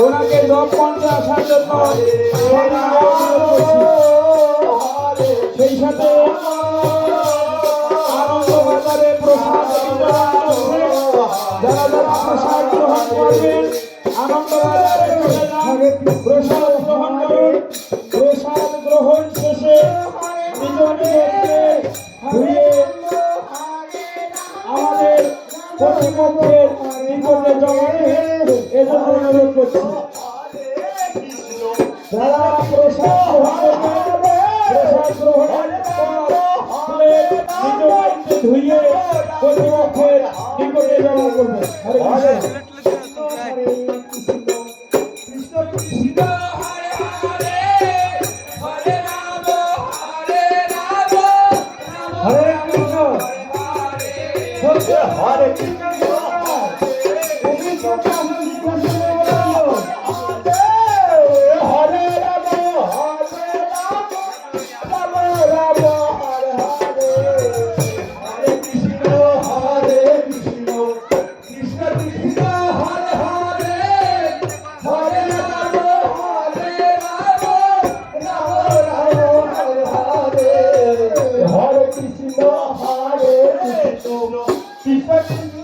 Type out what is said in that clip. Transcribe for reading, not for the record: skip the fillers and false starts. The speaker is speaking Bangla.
ওনাকে জব পঞ্চে আসার জন্য সেই সাথে আনন্দবাজারে প্রসাদ যারা যারা প্রসাদ গ্রহণ করবেন আনন্দবাজারে প্রসাদ গ্রহণ করুন। প্রসাদ গ্রহণ শেষে নিজ নিজকে ধুয়ে আমাদের কর্তৃপক্ষের নিকটে জমা দেবেন এজন্য অনুরোধ করছি। যারা প্রসাদ গ্রহণের পর নিজকে ধুয়ে কর্তৃপক্ষের নিকটে জমা করবেন। হরে কৃষ্ণ হরে কৃষ্ণ কৃষ্ণ কৃষ্ণ হরে হরে হরে রাম হরে কৃষ্ণ হরে Krishna Hare Krishna, Hare Krishna, Krishna Krishna.